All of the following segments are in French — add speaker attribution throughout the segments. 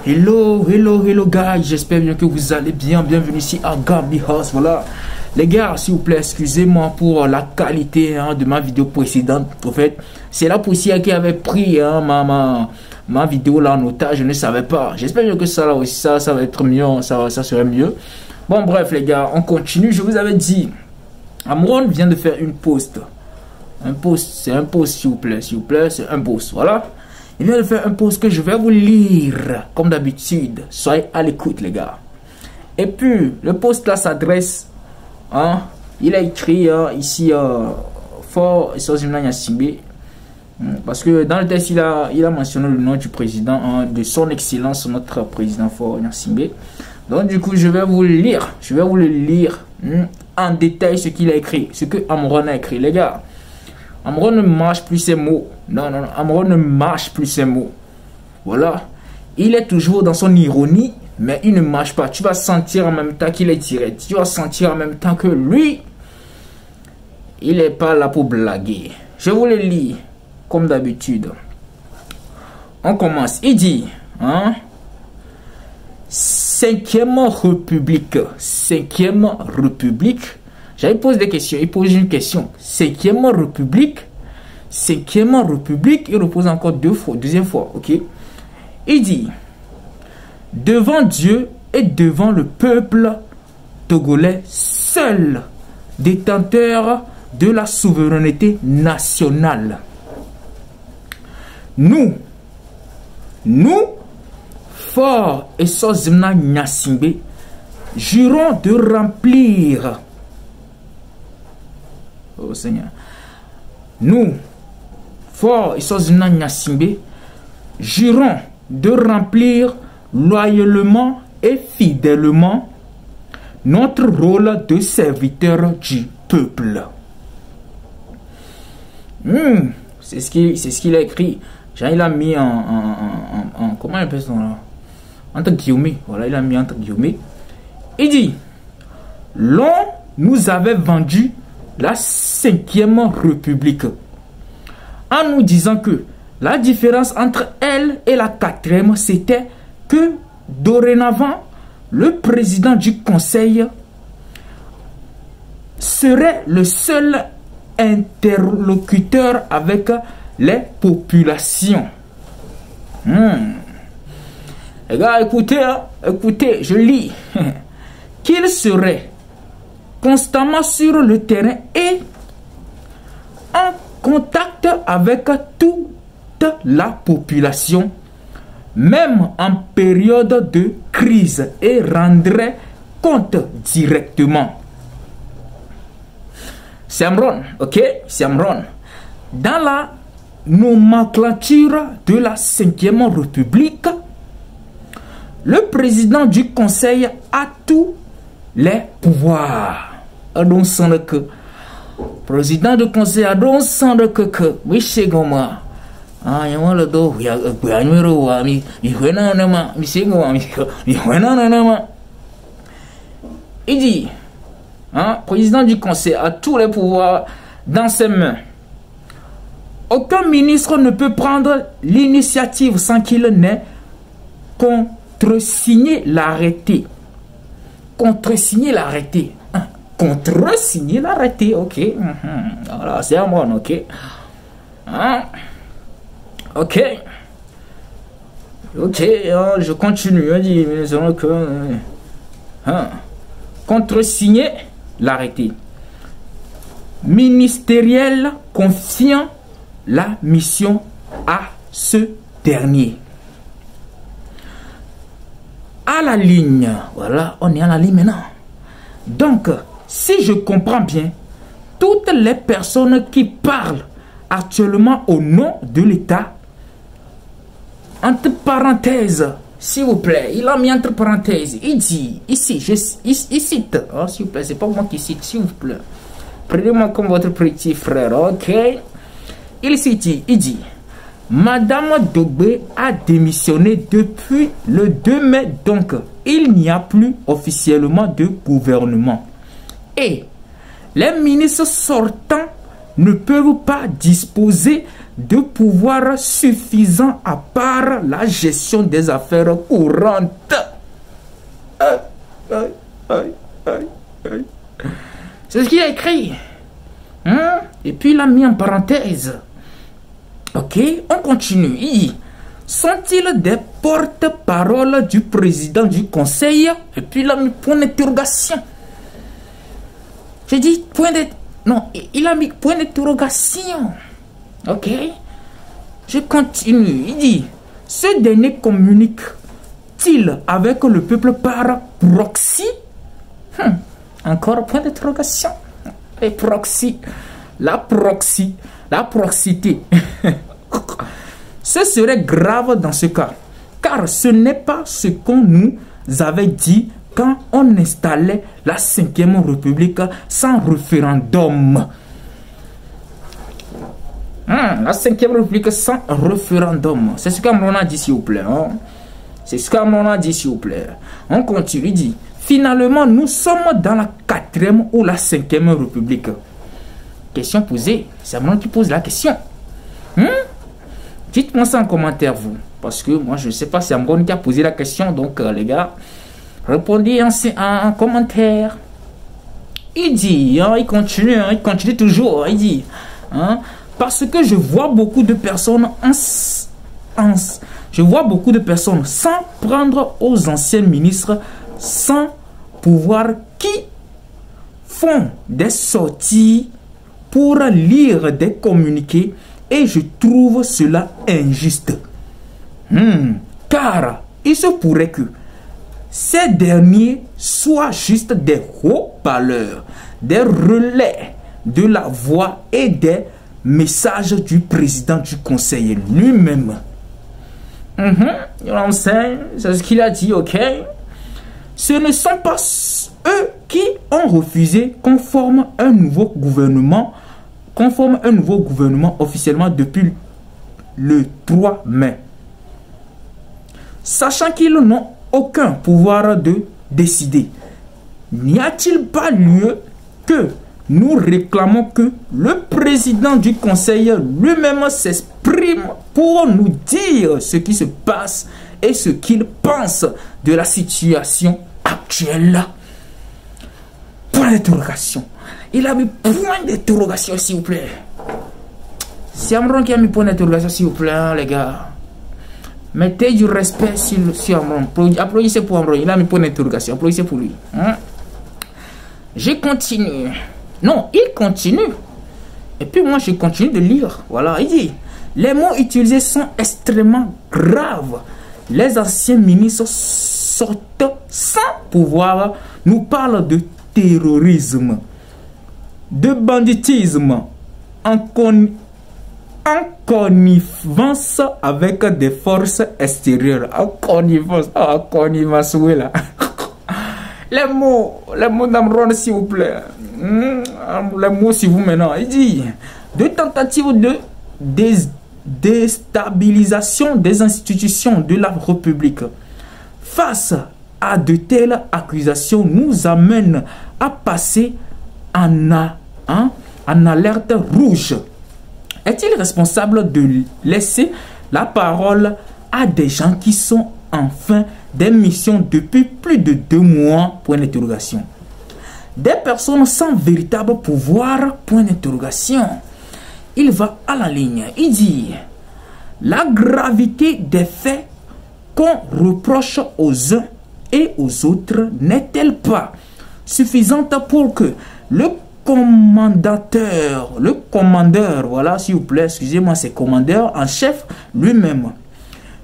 Speaker 1: Hello guys, j'espère bien que vous allez bien. Bienvenue ici à Gabi House. Voilà, les gars, s'il vous plaît, excusez-moi pour la qualité de ma vidéo précédente. En fait, c'est la poussière qui avait pris ma vidéo là en otage. Je ne savais pas. J'espère bien que ça là aussi, ça va être mieux. Ça serait mieux. Bon, bref, les gars, on continue. Je vous avais dit, Amron vient de faire une post. Un post, c'est un post, s'il vous plaît, c'est un post. Voilà. Il vient de faire un post que je vais vous lire, comme d'habitude. Soyez à l'écoute, les gars. Et puis, le post là s'adresse, il a écrit ici, Fort Essozimna Gnassingbé. Parce que dans le texte, il a mentionné le nom du président, de son excellence, notre président Fort Gnassingbé. Donc, du coup, je vais vous le lire en détail ce qu'il a écrit, ce que Amron a écrit, les gars. Amron ne mâche plus ses mots. Non, Amron ne mâche plus ses mots. Voilà. Il est toujours dans son ironie, mais il ne mâche pas. Tu vas sentir en même temps qu'il est direct. Tu vas sentir en même temps que lui, il n'est pas là pour blaguer. Je vous le lis, comme d'habitude. On commence. Il dit, 5e République. 5e République. J'avais posé des questions. Il pose une question. 5e République. 5e République. Il repose encore deuxième fois. Ok. Il dit, devant Dieu et devant le peuple togolais, seul détenteur de la souveraineté nationale. Nous, Fort Essozimna Gnassingbé, jurons de remplir. Oh Seigneur. Nous, Fort Essozimna Gnassingbé, jurons de remplir loyalement et fidèlement notre rôle de serviteur du peuple. C'est ce qu'il a écrit. Genre, il a mis comment on appelle ça là? Entre guillemets. Voilà, il a mis entre guillemets. Il dit, l'on nous avait vendu la 5e République en nous disant que la différence entre elle et la 4e, c'était que dorénavant, le président du conseil serait le seul interlocuteur avec les populations. Les gars, écoutez, je lis. Qu'il serait constamment sur le terrain et en contact avec toute la population, même en période de crise, et rendrait compte directement. C'est Amron, ok? C'est Amron. Dans la nomenclature de la 5e République, le président du conseil a tous les pouvoirs. Donc, sans le que président du conseil a donc sans le que oui, c'est comme moi. Il dit, président du conseil a tous les pouvoirs dans ses mains. Aucun ministre ne peut prendre l'initiative sans qu'il n'ait contresigné l'arrêté. Contresigner l'arrêté. Contresigner l'arrêté, ok. Voilà, c'est à moi, ok. Ok, je continue. Contresigner l'arrêté ministériel confiant la mission à ce dernier. À la ligne, voilà, on est à la ligne maintenant. Donc, si je comprends bien, toutes les personnes qui parlent actuellement au nom de l'État, entre parenthèses, s'il vous plaît, il a mis entre parenthèses, il dit, ici, il cite, s'il vous plaît, c'est pas moi qui cite, s'il vous plaît, prenez-moi comme votre petit frère, ok? Il cite, il dit, Madame Dogbe a démissionné depuis le 2 mai, donc il n'y a plus officiellement de gouvernement. Et les ministres sortants ne peuvent pas disposer de pouvoir suffisant à part la gestion des affaires courantes. C'est ce qu'il a écrit. Et puis il a mis en parenthèse. Ok, on continue. Il dit, sont-ils des porte-parole du président du conseil? Et puis il a mis point d'interrogation. J'ai dit point d'interrogation. Non, il a mis point d'interrogation. Ok. Je continue. Il dit, ce dernier communique-t-il avec le peuple par proxy? Encore point d'interrogation. Et proxy. La proximité. Ce serait grave dans ce cas. Car ce n'est pas ce qu'on nous avait dit quand on installait la 5e République sans référendum. La 5e République sans référendum. C'est ce qu'Amron a dit, s'il vous plaît. C'est ce qu'Amron a dit, s'il vous plaît. On continue, il dit. Finalement, nous sommes dans la 4e ou la 5e République. Question posée. C'est Amron qui pose la question. Dites-moi ça en commentaire, vous. Parce que moi, je ne sais pas si c'est Amron qui a posé la question. Donc, les gars, répondez en commentaire. Il dit, il continue toujours. Il dit, parce que je vois beaucoup de personnes sans prendre aux anciens ministres, sans pouvoir, qui font des sorties pour lire des communiqués, et je trouve cela injuste. Car il se pourrait que ces derniers soient juste des haut-parleurs, des relais de la voix et des messages du président du conseil lui-même. C'est ce qu'il a dit, ok? Ce ne sont pas eux qui ont refusé qu'on forme un nouveau gouvernement officiellement depuis le 3 mai. Sachant qu'ils n'ont aucun pouvoir de décider, n'y a-t-il pas lieu que nous réclamons que le président du conseil lui-même s'exprime pour nous dire ce qui se passe et ce qu'il pense de la situation actuelle? Point d'interrogation. Il a mis point d'interrogation, s'il vous plaît. C'est Amron qui a mis point d'interrogation, s'il vous plaît, les gars. Mettez du respect sur Amron. Applaudissez pour Amron. Il a mis point d'interrogation. Applaudissez pour lui. Je continue. Non, il continue. Et puis moi, je continue de lire. Voilà, il dit, les mots utilisés sont extrêmement graves. Les anciens ministres sortent sans pouvoir nous parlent de terrorisme, de banditisme, en connivence avec des forces extérieures. En connivence, oui là. Les mots d'Amron, s'il vous plaît. Les mots, s'il vous maintenant. Il dit, de tentatives de déstabilisation des institutions de la République. Face à de telles accusations, nous amènent à passer en alerte rouge. Est-il responsable de laisser la parole à des gens qui sont enfin des missions depuis plus de 2 mois? Point d'interrogation. Des personnes sans véritable pouvoir? Point d'interrogation. Il va à la ligne. Il dit, la gravité des faits qu'on reproche aux uns et aux autres n'est-elle pas suffisante pour que le commandeur, voilà, s'il vous plaît, excusez-moi, c'est commandeur en chef lui-même,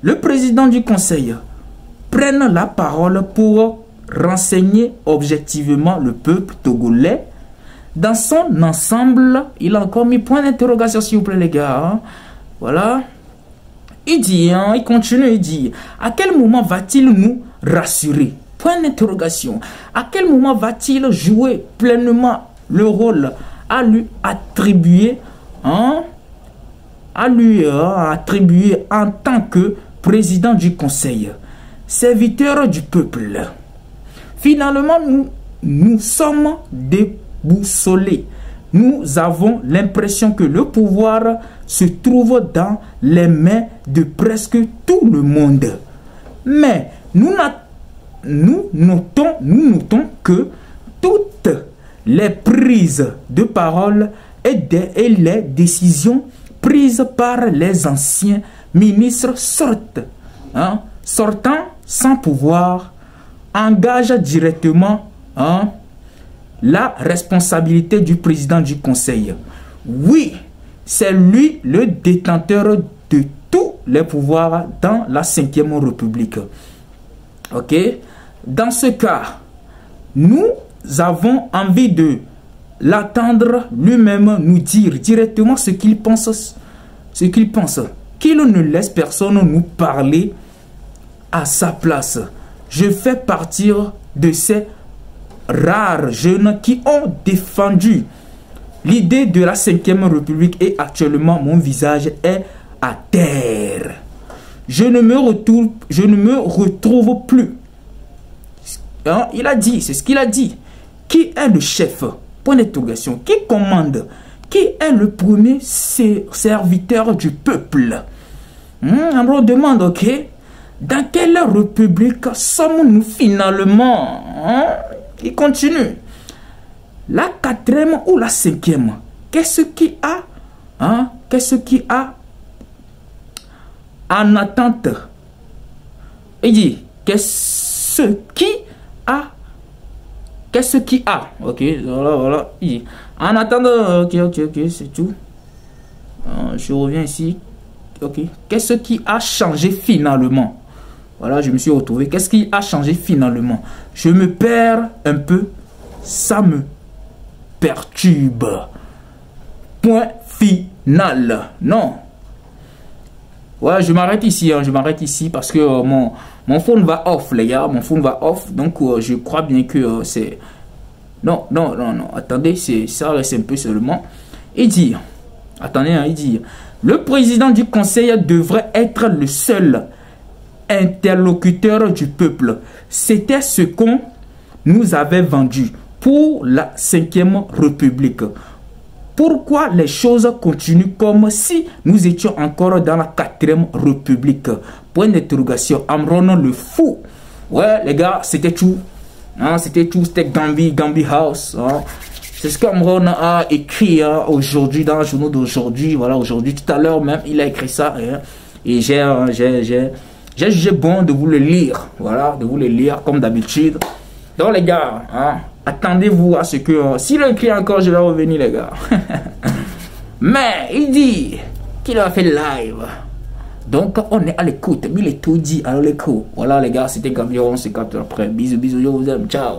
Speaker 1: le président du conseil, prenne la parole pour renseigner objectivement le peuple togolais dans son ensemble? Il a encore mis point d'interrogation, s'il vous plaît, les gars. Voilà. Il dit, il continue, il dit, à quel moment va-t-il nous rassurer? Point d'interrogation. À quel moment va-t-il jouer pleinement le rôle à lui attribuer, attribuer en tant que président du conseil, serviteur du peuple? Finalement, nous sommes déboussolés nous avons l'impression que le pouvoir se trouve dans les mains de presque tout le monde. Mais nous notons que toutes les prises de parole et les décisions prises par les anciens ministres sortant sans pouvoir, engagent directement la responsabilité du président du conseil. Oui, c'est lui le détenteur de tous les pouvoirs dans la 5e République. Ok? Dans ce cas, nous avons envie de l'attendre lui-même nous dire directement ce qu'il pense. Qu'il ne laisse personne nous parler à sa place. Je fais partie de ces rares jeunes qui ont défendu l'idée de la 5e République et actuellement mon visage est à terre. Je ne me retrouve plus. Il a dit, c'est ce qu'il a dit. Qui est le chef? Point d'interrogation. Qui commande? Qui est le premier serviteur du peuple? On me demande, ok, dans quelle république sommes-nous finalement? Il continue. La 4e ou la 5e? Qu'est-ce qui a en attente? Il dit, qu'est-ce qui a? Ok, voilà. Il dit, en attendant, ok, c'est tout. Je reviens ici. Ok, qu'est-ce qui a changé finalement? Voilà, je me suis retrouvé. Qu'est-ce qui a changé finalement? Je me perds un peu. Ça me perturbe. Point final. Non. Ouais, je m'arrête ici. Je m'arrête ici parce que mon phone va off, les gars. Mon phone va off. Donc, je crois bien que c'est... Non. Attendez, ça reste un peu seulement. Il dit... Attendez, il dit... Le président du conseil devrait être le seul interlocuteur du peuple. C'était ce qu'on nous avait vendu pour la 5e République. Pourquoi les choses continuent comme si nous étions encore dans la 4e République? Point d'interrogation. Amron le fou. Ouais, les gars, c'était tout. C'était Gambi House. C'est ce qu'Amron a écrit aujourd'hui dans le journal d'aujourd'hui. Voilà, aujourd'hui, tout à l'heure même, il a écrit ça. Et j'ai jugé bon de vous le lire. Voilà, de vous le lire comme d'habitude. Donc les gars, attendez-vous à ce que... S'il a écrit encore, je vais revenir les gars. Mais il dit qu'il a fait live. Donc on est à l'écoute. Mais il est tout dit à l'écoute. Voilà les gars, c'était Gambi. On se capte après. Bisous, je vous aime. Ciao.